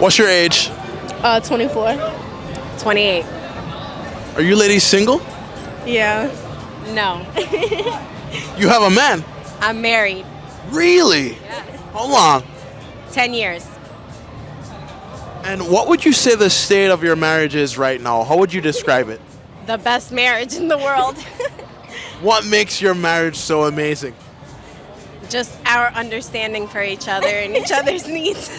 What's your age? 24. 28. Are you ladies single? Yeah. No. You have a man? I'm married. Really? Yes. How long? 10 years. And what would you say the state of your marriage is right now? How would you describe it? The best marriage in the world. What makes your marriage so amazing? Just our understanding for each other and each other's needs.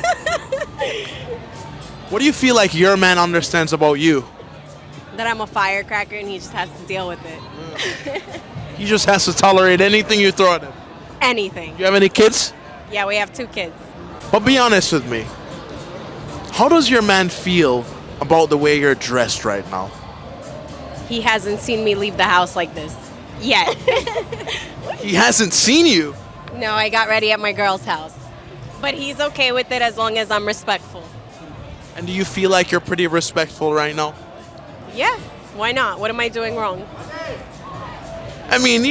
What do you feel like your man understands about you? That I'm a firecracker and he just has to deal with it. He just has to tolerate anything you throw at him. Anything. You have any kids? Yeah, we have 2 kids. But be honest with me. How does your man feel about the way you're dressed right now? He hasn't seen me leave the house like this yet. He hasn't seen you. No, I got ready at my girl's house. But he's okay with it as long as I'm respectful. And do you feel like you're pretty respectful right now? Yeah, why not? What am I doing wrong? I mean,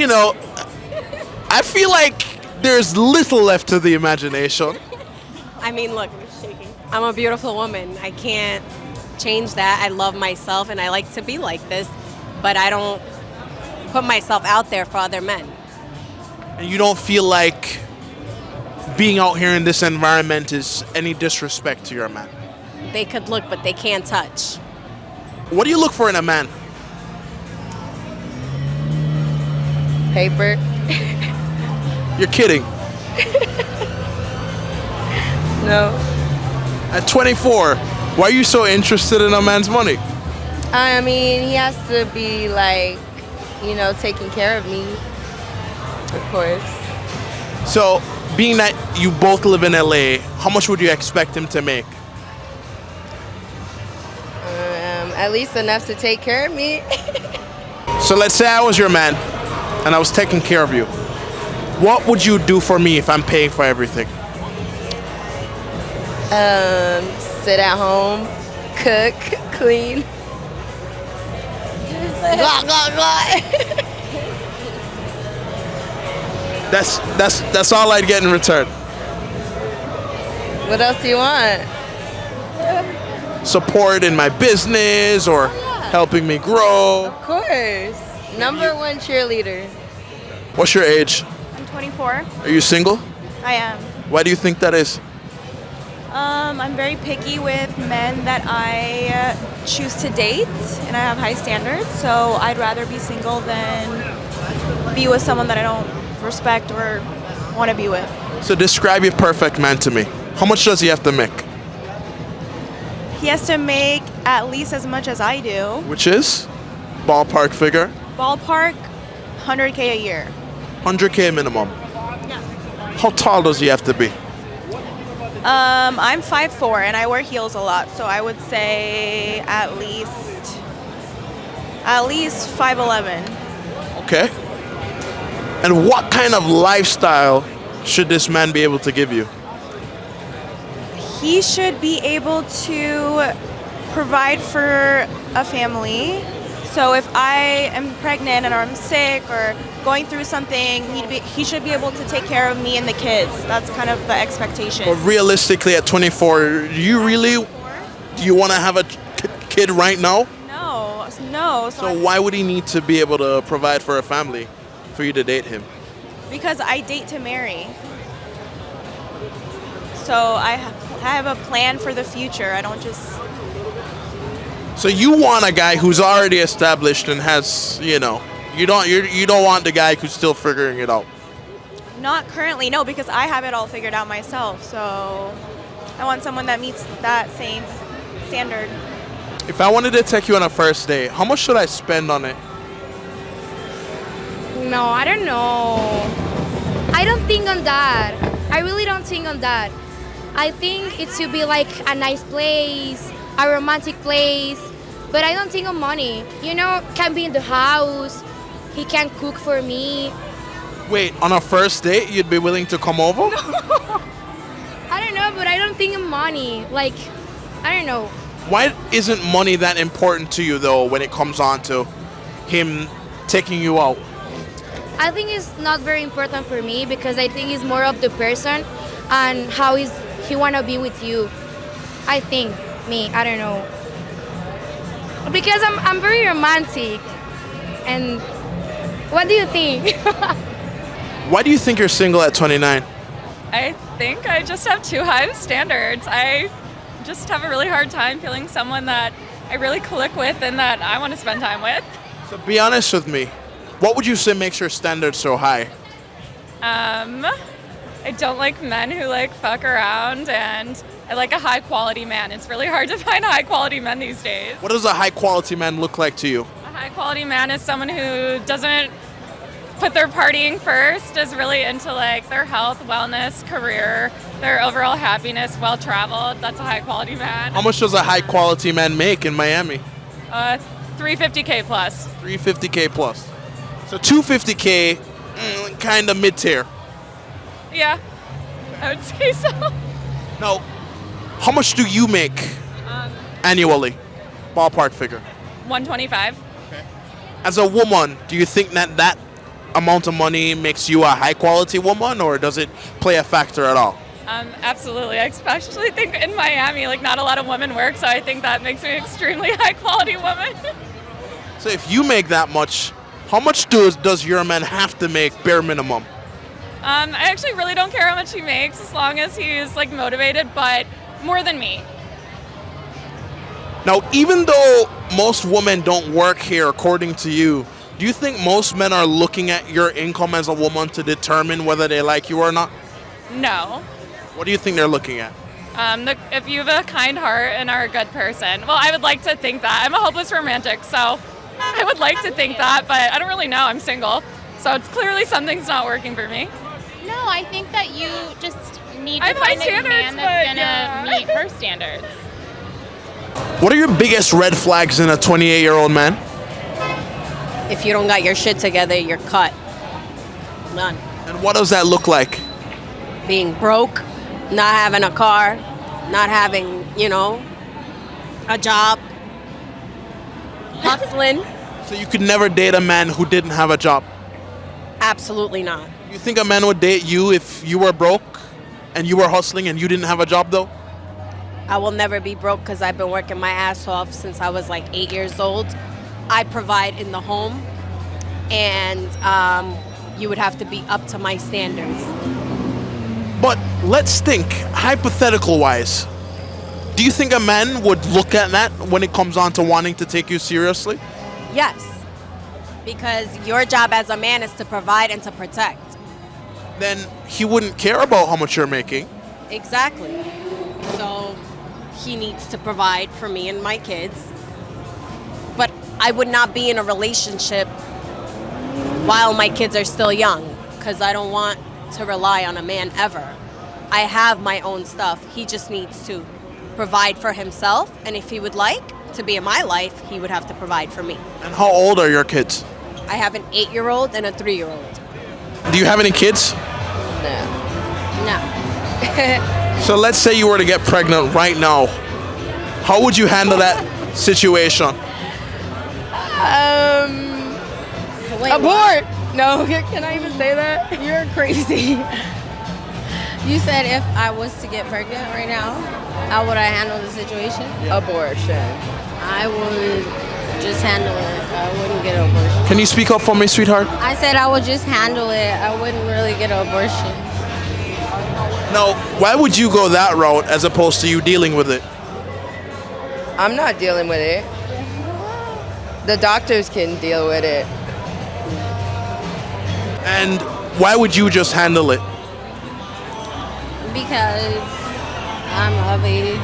I feel like there's little left to the imagination. I mean, look, I'm a beautiful woman. I can't change that. I love myself and I like to be like this, but I don't put myself out there for other men. And you don't feel like being out here in this environment is any disrespect to your man? They could look, but they can't touch. What do you look for in a man? Paper. You're kidding. No. At 24, why are you so interested in a man's money? I mean, he has to be like, taking care of me. Of course. So, being that you both live in LA, how much would you expect him to make? At least enough to take care of me. So let's say I was your man and I was taking care of you. What would you do for me if I'm paying for everything? Sit at home, cook, clean. Blah, blah, blah. That's all I'd get in return. What else do you want? Support in my business or helping me grow. Of course. Number 1 cheerleader. What's your age? I'm 24. Are you single? I am. Why do you think that is? I'm very picky with men that I choose to date, and I have high standards, so I'd rather be single than be with someone that I don't respect or want to be with. So describe your perfect man to me. How much does he have to make? He has to make at least as much as I do. Which is? Ballpark figure? Ballpark, 100K a year. 100K minimum. Yeah. How tall does he have to be? I'm 5'4", and I wear heels a lot, so I would say at least 5'11". Okay. And what kind of lifestyle should this man be able to give you? He should be able to provide for a family. So if I am pregnant or I'm sick or going through something, he should be able to take care of me and the kids. That's kind of the expectation. But realistically, at 24, do you want to have a kid right now? No. So why would he need to be able to provide for a family for you to date him? Because I date to marry. So I have a plan for the future. I don't just... So you want a guy who's already established and has, you don't want the guy who's still figuring it out. Not currently, no, because I have it all figured out myself. So I want someone that meets that same standard. If I wanted to take you on a first date, how much should I spend on it? No, I don't know. I don't think on that. I really don't think on that. I think it should be like a nice place, a romantic place, but I don't think of money. Can be in the house, he can cook for me. Wait, on a first date, you'd be willing to come over? I don't know, but I don't think of money. Like, I don't know. Why isn't money that important to you, though, when it comes on to him taking you out? I think it's not very important for me because I think it's more of the person and how he want to be with you. I think me. I don't know. Because I'm very romantic. And what do you think? Why do you think you're single at 29? I think I just have too high of standards. I just have a really hard time feeling someone that I really click with and that I want to spend time with. So be honest with me. What would you say makes your standards so high? I don't like men who like fuck around, and I like a high quality man. It's really hard to find high quality men these days. What does a high quality man look like to you? A high quality man is someone who doesn't put their partying first, is really into like their health, wellness, career, their overall happiness, well traveled. That's a high quality man. How much does a high quality man make in Miami? 350K plus. 350K plus. So 250K, kind of mid-tier. Yeah, I would say so. Now, how much do you make annually? Ballpark figure. 125. As a woman, do you think that amount of money makes you a high quality woman, or does it play a factor at all? Absolutely. I especially think in Miami, like not a lot of women work, so I think that makes me an extremely high quality woman. So if you make that much, how much does your man have to make bare minimum? I actually really don't care how much he makes as long as he's like motivated, but more than me. Now, even though most women don't work here, according to you, do you think most men are looking at your income as a woman to determine whether they like you or not? No. What do you think they're looking at? If you have a kind heart and are a good person. Well, I would like to think that. I'm a hopeless romantic, so I would like to think that, but I don't really know. I'm single. So it's clearly something's not working for me. No, I think that you just need I to have high find a standards, man that's but gonna yeah. meet her standards. What are your biggest red flags in a 28-year-old man? If you don't got your shit together, you're cut. None. And what does that look like? Being broke, not having a car, not having, a job, hustling. So you could never date a man who didn't have a job? Absolutely not. You think a man would date you if you were broke and you were hustling and you didn't have a job though? I will never be broke because I've been working my ass off since I was like 8 years old. I provide in the home, and you would have to be up to my standards. But let's think, hypothetical wise, do you think a man would look at that when it comes on to wanting to take you seriously? Yes, because your job as a man is to provide and to protect. Then he wouldn't care about how much you're making. Exactly. So he needs to provide for me and my kids. But I would not be in a relationship while my kids are still young, because I don't want to rely on a man ever. I have my own stuff. He just needs to provide for himself, and if he would like to be in my life, he would have to provide for me. And how old are your kids? I have an 8-year-old and a 3-year-old. Do you have any kids? No. So let's say you were to get pregnant right now. How would you handle that situation? Abort! No, can I even say that? You're crazy. You said if I was to get pregnant right now, how would I handle the situation? Abortion. I would just handle it. I wouldn't get an abortion. Can you speak up for me, sweetheart? I said I would just handle it. I wouldn't really get an abortion. Now, why would you go that route as opposed to you dealing with it? I'm not dealing with it. The doctors can deal with it. And why would you just handle it? Because I'm of age.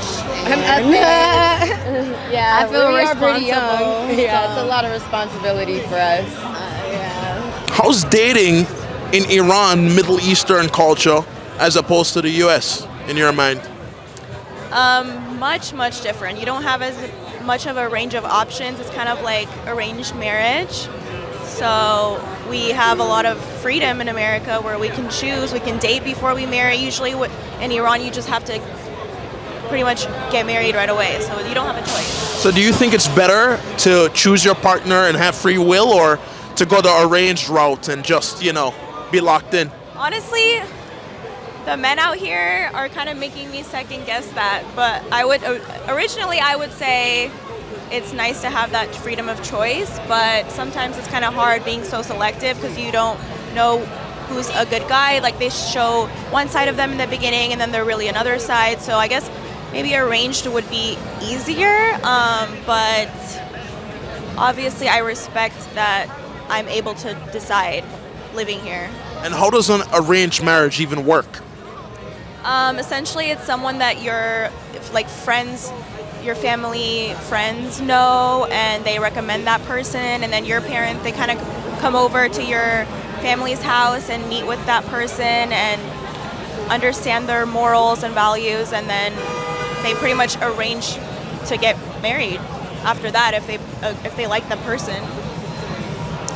Yeah, I feel we are pretty young. Yeah, it's a lot of responsibility for us. Yeah. How's dating in Iran, Middle Eastern culture, as opposed to the US, in your mind? Much different. You don't have as much of a range of options. It's kind of like arranged marriage. So we have a lot of freedom in America where we can choose, we can date before we marry. Usually in Iran, you just have to pretty much get married right away. So you don't have a choice. So do you think it's better to choose your partner and have free will, or to go the arranged route and just, be locked in? Honestly, the men out here are kind of making me second guess that. But originally I would say it's nice to have that freedom of choice, but sometimes it's kind of hard being so selective because you don't know who's a good guy. Like they show one side of them in the beginning and then they're really another side. So I guess maybe arranged would be easier, but obviously I respect that I'm able to decide living here. And how does an arranged marriage even work? Essentially, it's someone that your your family friends know, and they recommend that person, and then your parents, they kind of come over to your family's house and meet with that person and understand their morals and values, and then they pretty much arrange to get married after that if they like the person.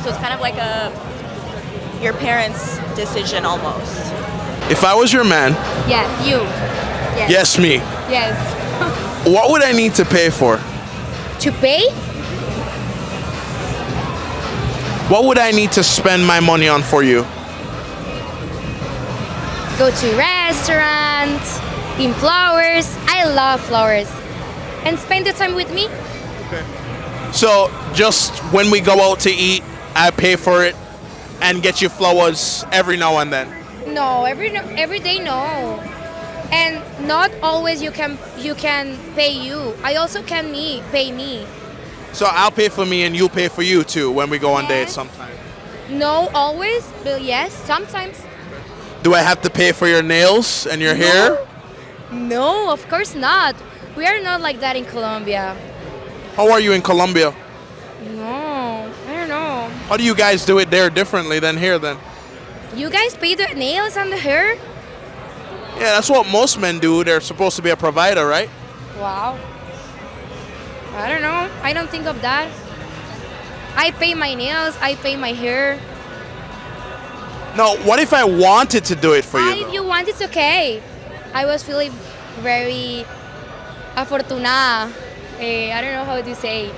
So it's kind of like your parents' decision almost. If I was your man, Yes, you. yes, me, Yes. what would I need to pay for? To pay? What would I need to spend my money on for you? Go to restaurants, in flowers. I love flowers. And spend the time with me. So just when we go out to eat, I pay for it and get you flowers every now and then. No, every day no. And not always you can pay you. I also can pay me. So I'll pay for me and you'll pay for you too when we go on Yes. dates sometime. No always, but yes, sometimes. Do I have to pay for your nails and your hair? No, of course not. We are not like that in Colombia. How are you in Colombia? No, I don't know. How do you guys do it there differently than here then? You guys pay the nails and the hair? Yeah, that's what most men do. They're supposed to be a provider, right? Wow. I don't know. I don't think of that. I pay my nails, I pay my hair. No, what if I wanted to do it for you? If though? you want, it's okay. I was feeling very afortunada. I don't know how to say.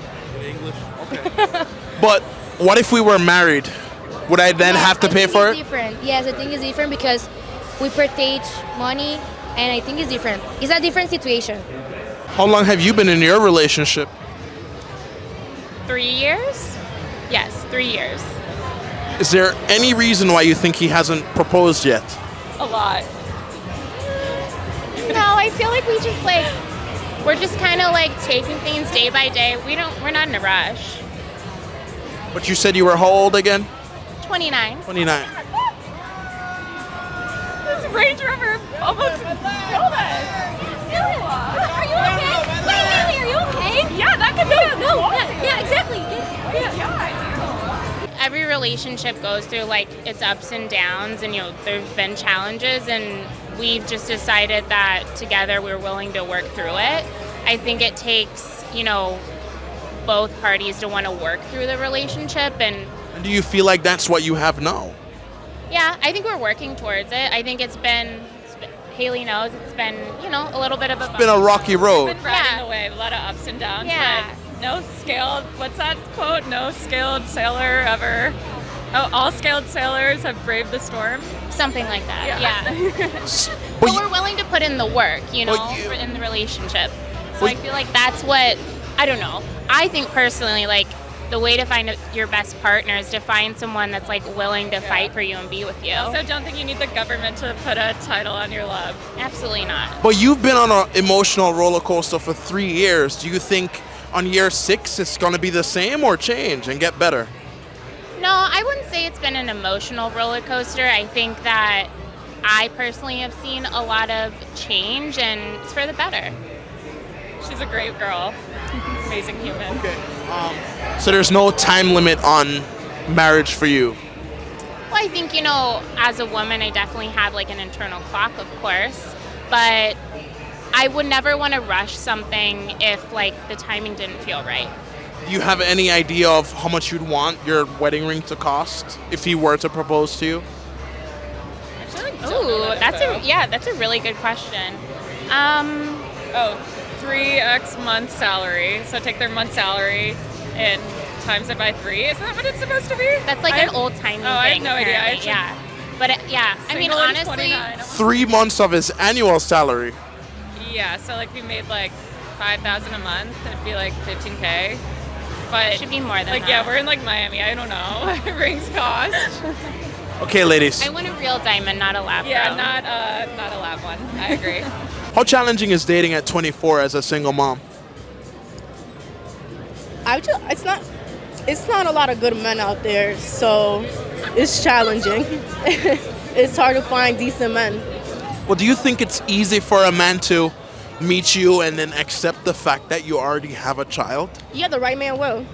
But what if we were married? Would I then have to I pay think for it's it? Different. Yes, I think it's different because we partage money, and I think it's different. It's a different situation. How long have you been in your relationship? 3 years? Yes, 3 years. Is there any reason why you think he hasn't proposed yet? A lot. No, I feel like we're just kind of like taking things day by day. We're not in a rush. But you said you were how old again? 29. 29. This Range Rover almost killed us. Are you okay? Wait, Haley, are you okay? Yeah, that could be Yeah, exactly. Every relationship goes through like its ups and downs, and there's been challenges, and we've just decided that together we're willing to work through it. I think it takes, both parties to want to work through the relationship, and Do you feel like that's what you have now? yeah, I think we're working towards it. I think Haley knows it's been, a little bit of a It's been a rocky road. Been riding Yeah. the wave, a lot of ups and downs. Yeah. But no scaled, what's that quote? No scaled sailor ever. Oh, all scaled sailors have braved the storm. something like that. Yeah. But But you- we're willing to put in the work, you- in the relationship. So Well, I feel like that's what, I don't know. I think personally, like, the way to find your best partner is to find someone that's, like, willing to fight for you and be with you. I also don't think you need the government to put a title on your love. Absolutely not. But you've been on an emotional roller coaster for 3 years. Do you think on year 6 it's going to be the same or change and get better? No, I wouldn't say it's been an emotional roller coaster. I think that I personally have seen a lot of change, and it's for the better. She's a great girl. Amazing human. Okay. So there's no time limit on marriage for you? Well, I think, as a woman, I definitely have like an internal clock, of course, but I would never want to rush something if like the timing didn't feel right. Do you have any idea of how much you'd want your wedding ring to cost if he were to propose to you? Ooh, that's a really good question. 3x month salary. So take their month salary and times it by 3. Isn't that what it's supposed to be? That's like an old timey thing. I have no idea. apparently. Yeah. But yeah, I mean, Single age honestly, 29. 3 months of his annual salary. Yeah, so like we made like 5,000 a month. It'd be like 15K. But it should be more than like that. yeah, we're in like Miami. I don't know. Rings cost. Okay, ladies. I want a real diamond, not a lab Yeah, grown. not a lab one. I agree. How challenging is dating at 24 as a single mom? It's not a lot of good men out there, so it's challenging. It's hard to find decent men. Well, do you think it's easy for a man to meet you and then accept the fact that you already have a child? Yeah, the right man will.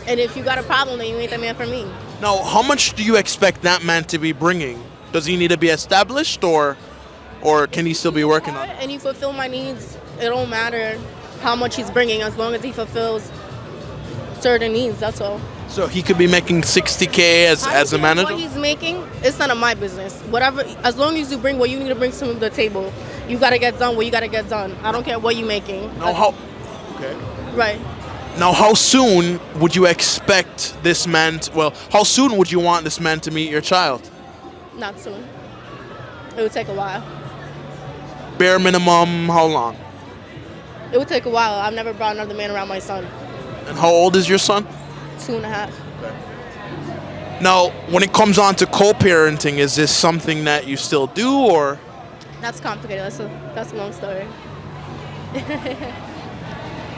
And if you got a problem, then you ain't the man for me. Now, how much do you expect that man to be bringing? Does he need to be established, or can he still be working on it? And he fulfill my needs. It don't matter how much he's bringing, as long as he fulfills certain needs. That's all. So he could be making 60K as a I don't care manager? What he's making, it's none of my business. Whatever, as long as you bring what you need to bring to the table, you gotta get done what you gotta get done. I don't care what you're making. Okay. Right. Now, how soon would you expect this man how soon would you want this man to meet your child? Not soon. It would take a while. Bare minimum, how long? It would take a while. I've never brought another man around my son. And how old is your son? 2.5. Now, when it comes on to co-parenting, is this something that you still do, or? That's complicated. That's a long story.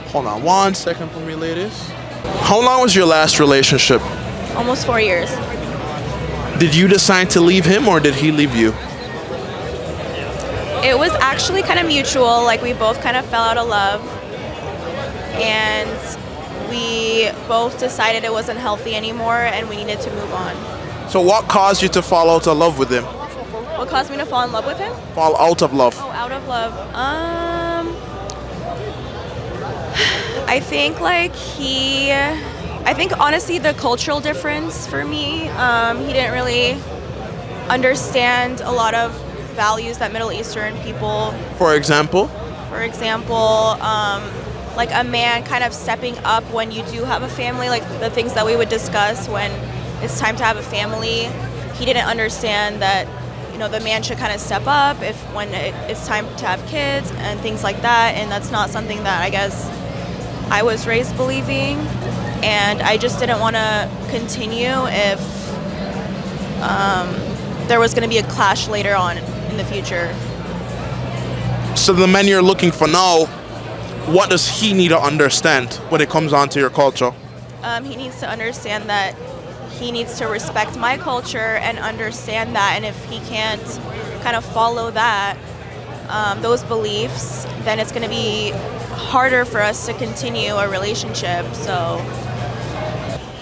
Hold on 1 second for me, ladies. How long was your last relationship? Almost 4 years. Did you decide to leave him, or did he leave you? It was actually kind of mutual. Like, we both kind of fell out of love. And we both decided it wasn't healthy anymore and we needed to move on. So what caused you to fall out of love with him? What caused me to fall in love with him? Fall out of love. Oh, out of love. I think honestly the cultural difference for me. He didn't really understand a lot of values that Middle Eastern people. For example? Like a man kind of stepping up when you do have a family, like the things that we would discuss when it's time to have a family. He didn't understand that, the man should kind of step up when it's time to have kids and things like that. And that's not something that I guess I was raised believing. And I just didn't want to continue if there was going to be a clash later on in the future. So the men you're looking for now, what does he need to understand when it comes on to your culture? He needs to understand that he needs to respect my culture and understand that. And if he can't kind of follow that, those beliefs, then it's going to be harder for us to continue a relationship. So,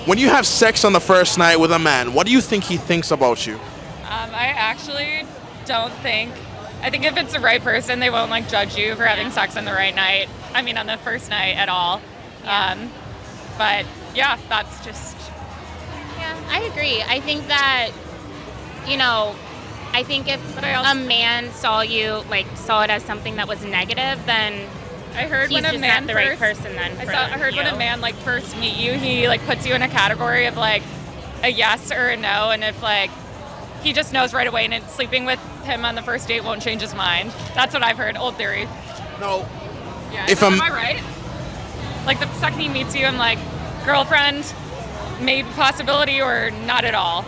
when you have sex on the first night with a man, what do you think he thinks about you? I actually don't think. I think if it's the right person, they won't judge you for having sex on the right night. I mean, on the first night at all. But yeah, that's just. Yeah, I agree. I think that, I think if a man saw it as something that was negative, then I heard he's when a just man not the right person then. I heard when a man first meet you, he puts you in a category of a yes or a no, and if he just knows right away, and sleeping with him on the first date won't change his mind. That's what I've heard. Old theory. No. Yeah. If am I right? The second he meets you, I'm girlfriend, maybe possibility, or not at all.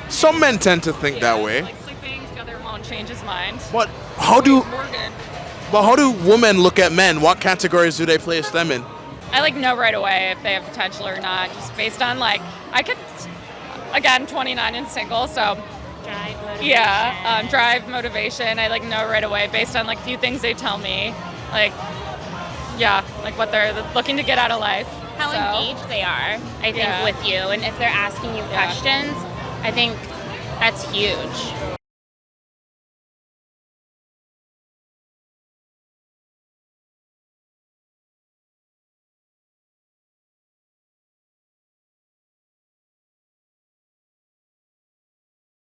Some men tend to think that way. Sleeping together won't change his mind. But how do Morgan. women look at men? What categories do they place them in? I know right away if they have potential or not, just based on I could, again, 29 and single, so. drive, motivation. Yeah, drive, motivation. I know right away based on few things they tell me, what they're looking to get out of life. How engaged they are, I think, with you, and if they're asking you questions, I think that's huge.